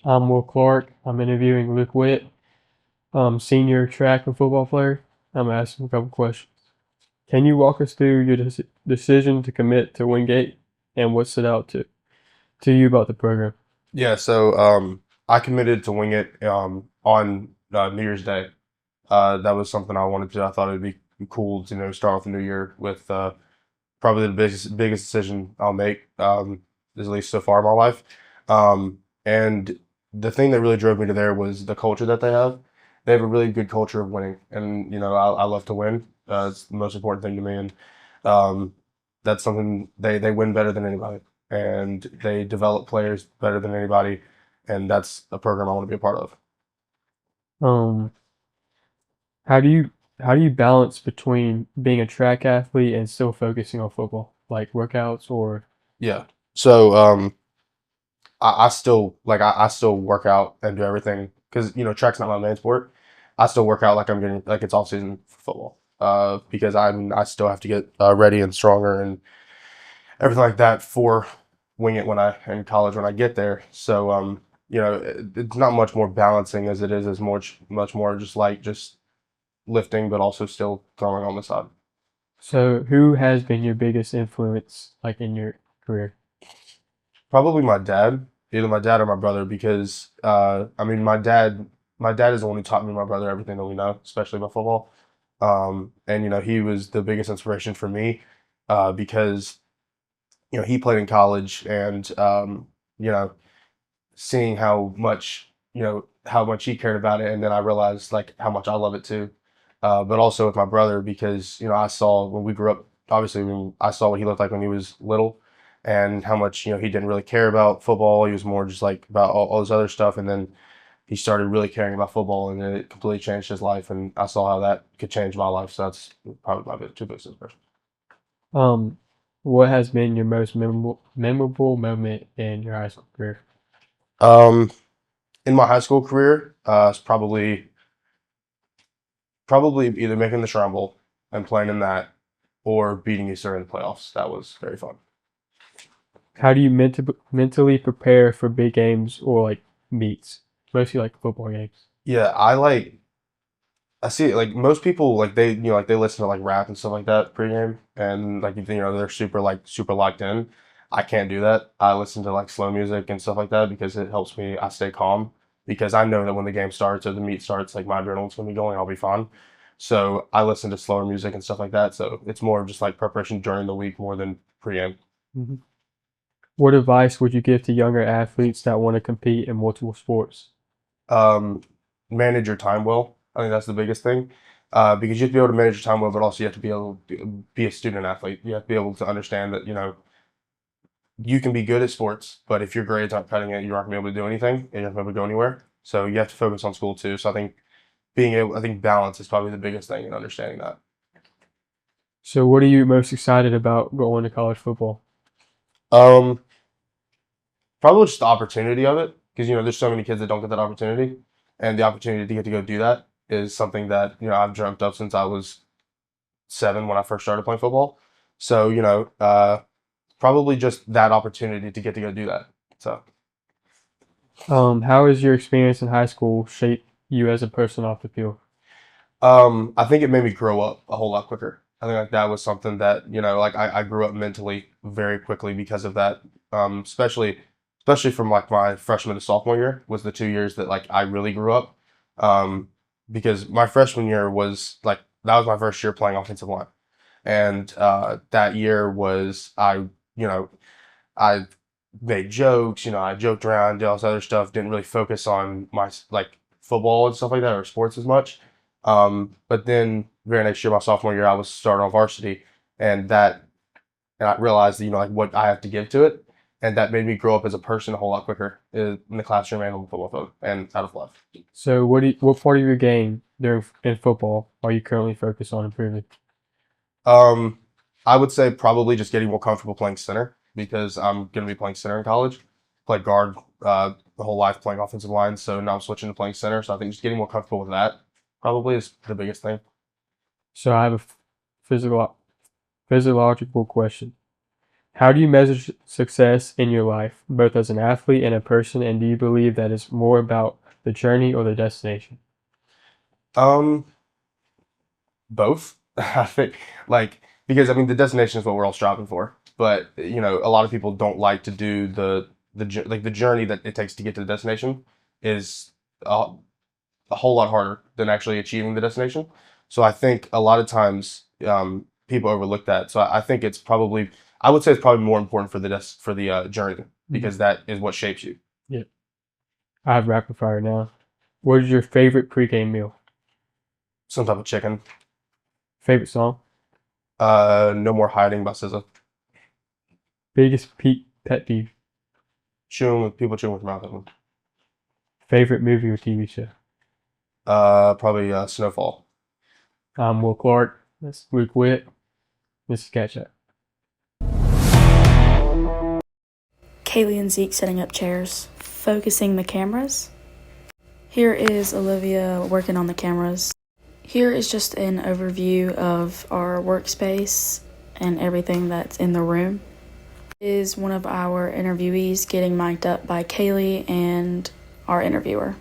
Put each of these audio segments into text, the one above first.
I'm Will Clark. I'm interviewing Luke Whitt, senior track and football player. I'm asking a couple questions. Can you walk us through your decision to commit to Wingate and what stood out to you about the program? Yeah, so I committed to wing it on New Year's Day. That was something I wanted to. I thought it'd be cool to start off the new year with probably the biggest decision I'll make, at least so far in my life. And the thing that really drove me to there was the culture that they have. They have a really good culture of winning, and I love to win. It's the most important thing to me, and um, that's something they win better than anybody, and they develop players better than anybody, and that's a program I want to be a part of. Um, how do you how do you balance between being a track athlete and still focusing on football, like workouts or Yeah. So I still I still work out and do everything because track's not my main sport. I still work out like I'm getting like it's off season for football. Because I still have to get ready and stronger and everything like that for wing it when I in college when I get there. So it's not much more balancing as it is as much more just lifting, but also still throwing on the side. so who has been your biggest influence like in your career? Probably my dad, either my dad or my brother, because I mean my dad is the one who taught me and my brother everything that we know, especially about football. And he was the biggest inspiration for me, because he played in college and you know seeing how much he cared about it, and then I realized like how much I love it too. But also with my brother because I saw when we grew up. Obviously, when I saw what he looked like when he was little, and how much he didn't really care about football. He was more just like about all this other stuff, and then he started really caring about football, and it completely changed his life. And I saw how that could change my life. So that's probably two biggest inspirations. Um, what has been your most memorable moment in your high school career? Um, in my high school career, it's probably either making the Shrine Bowl and playing in that, or beating Easter in the playoffs. That was very fun. How do you mentally prepare for big games or like meets, mostly like football games? Yeah, I see like most people like they listen to like rap and stuff like that pregame, and like they're super locked in. I can't do that. I listen to like slow music and stuff like that because it helps me. I stay calm because I know that when the game starts or the meet starts, like my adrenaline's gonna be going. I'll be fine. So I listen to slower music and stuff like that. So it's more of just like preparation during the week more than pregame. Mhm. What advice would you give to younger athletes that want to compete in multiple sports? Um, Manage your time well. I think that's the biggest thing. Because you have to be able to manage your time well, but also you have to be able to be a student athlete. You have to be able to understand that, you can be good at sports, but if your grades aren't cutting it, you're not gonna be able to do anything and you're not gonna be able to go anywhere. So you have to focus on school too. So I think balance is probably the biggest thing in understanding that. So, what are you most excited about going to college football? Um, Probably just the opportunity of it, because there's so many kids that don't get that opportunity, and the opportunity to get to go do that is something that I've dreamt of since I was 7 when I first started playing football. So, probably just that opportunity to get to go do that. So, How has your experience in high school shaped you as a person off the field? I think it made me grow up a whole lot quicker. I think like that was something that, like I grew up mentally very quickly because of that. Especially from like my freshman to sophomore year was the 2 years that like I really grew up. Um, because my freshman year was like that was my first year playing offensive line. And that year was you know, I made jokes, I joked around, did all this other stuff, didn't really focus on my like football and stuff like that or sports as much. But then very next year, my sophomore year, I was starting on varsity, and and I realized that, like what I have to give to it, and that made me grow up as a person a whole lot quicker in the classroom and on the football field and out of life. So, what part of your game during in football are you currently focused on improving? Um, I would say probably just getting more comfortable playing center because I'm going to be playing center in college. Played guard the whole life playing offensive line, so now I'm switching to playing center. So I think just getting more comfortable with that probably is the biggest thing. So, I have a physical physiological question. How do you measure success in your life, both as an athlete and a person, and do you believe that it's more about the journey or the destination? Um, both. I think like because I mean the destination is what we're all striving for, but you know a lot of people don't like to do like the journey that it takes to get to the destination is a, a whole lot harder than actually achieving the destination. So I think a lot of times people overlook that. So I think it's probably I would say it's probably more important for the journey because that is what shapes you. Yeah. I have rapid fire now. What is your favorite pregame meal? Some type of chicken. Favorite song? No more hiding by SZA. Biggest pet peeve? People chewing with their mouth open. Favorite movie or TV show? Probably Snowfall. I'm Will Clark. That's Luke Whitt. This is Catch Up. Kaylee and Zeke setting up chairs, focusing the cameras. Here is Olivia working on the cameras. Here is just an overview of our workspace and everything that's in the room. Is one of our interviewees getting mic'd up by Kaylee and our interviewer.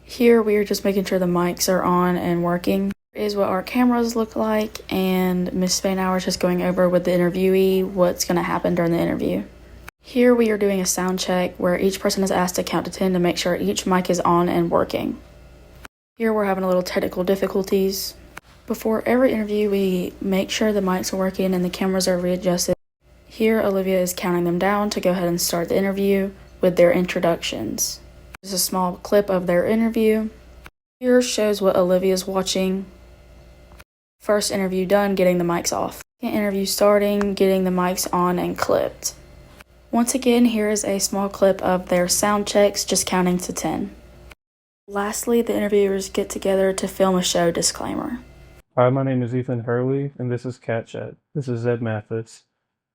Here we are just making sure the mics are on and working. Here is what our cameras look like, and Miss Spanauer is just going over with the interviewee what's going to happen during the interview. Here we are doing a sound check where each person is asked to count to 10 to make sure each mic is on and working. Here we're having a little technical difficulties. Before every interview, we make sure the mics are working and the cameras are readjusted. Here Olivia is counting them down to go ahead and start the interview with their introductions. This is a small clip of their interview. Here shows what Olivia is watching. First interview done, getting the mics off. Second interview starting, getting the mics on and clipped. Once again, here is a small clip of their sound checks, just counting to 10. Lastly, the interviewers get together to film a show disclaimer. Hi, my name is Ethan Hurley, and this is Cat Chat. This is Zeb Mathis.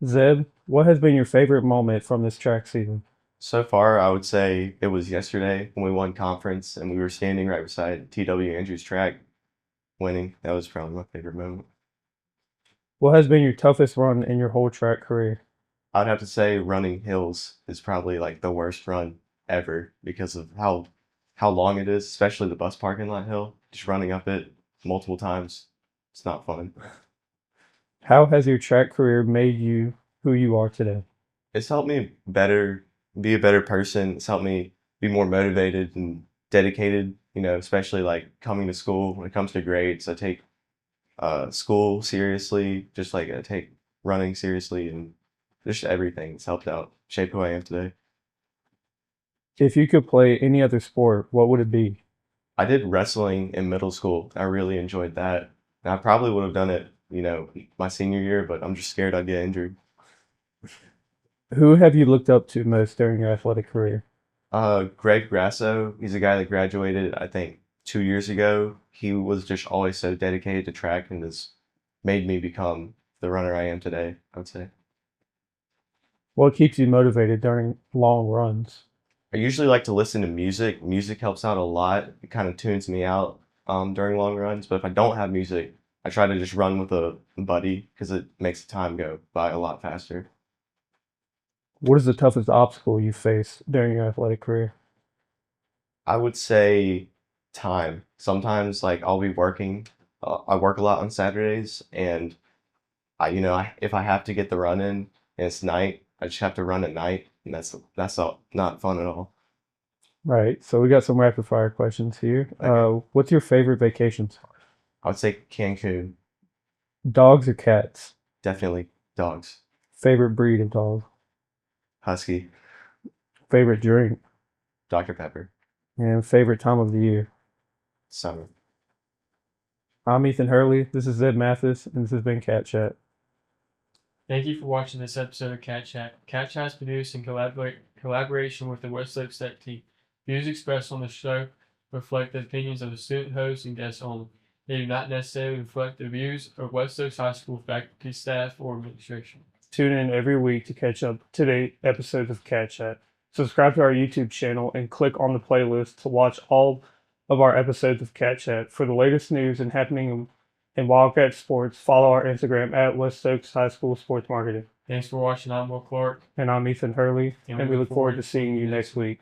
Zeb, what has been your favorite moment from this track season? So far, I would say it was yesterday when we won conference and we were standing right beside TW Andrews track winning. That was probably my favorite moment. What has been your toughest run in your whole track career? I'd have to say running hills is probably like the worst run ever because of how long it is, especially the bus parking lot hill. Just running up it multiple times, it's not fun. How has your track career made you who you are today? It's helped me be a better person. It's helped me be more motivated and dedicated, you know, especially like coming to school. When it comes to grades, I take school seriously, just like I take running seriously, and just everything. It's helped out shape who I am today. If you could play any other sport, what would it be? I did wrestling in middle school. I really enjoyed that. And I probably would have done it, you know, my senior year, but I'm just scared I'd get injured. Who have you looked up to most during your athletic career? Greg Grasso, he's a guy that graduated, I think, 2 years ago. He was just always so dedicated to track and has made me become the runner I am today, I would say. What keeps you motivated during long runs? I usually like to listen to music. Music helps out a lot. It kind of tunes me out during long runs. But if I don't have music, I try to just run with a buddy because it makes the time go by a lot faster. What is the toughest obstacle you faced during your athletic career? I would say time. Sometimes, like I'll be working. I work a lot on Saturdays, and if I have to get the run in and it's night, I just have to run at night, and that's not fun at all. Right, so we got some rapid fire questions here. Okay. What's your favorite vacation spot? I would say Cancun. Dogs or cats? Definitely dogs. Favorite breed of dog? Husky. Favorite drink? Dr. Pepper. And favorite time of the year? Summer. I'm Ethan Hurley. This is Zeb Mathis, and this has been Cat Chat. Thank you for watching this episode of Cat Chat. Cat Chat is produced in collaboration with the Westlake Tech team. Views expressed on the show reflect the opinions of the student hosts and guests only. They do not necessarily reflect the views of Westlake High School faculty, staff, or administration. Tune in every week to catch up to-date episodes of Cat Chat. Subscribe to our YouTube channel and click on the playlist to watch all of our episodes of Cat Chat. For the latest news and happening in Wildcat Sports, follow our Instagram at West Oaks High School Sports Marketing. Thanks for watching. I'm Will Clark. And I'm Ethan Hurley, and we look forward to seeing you next week.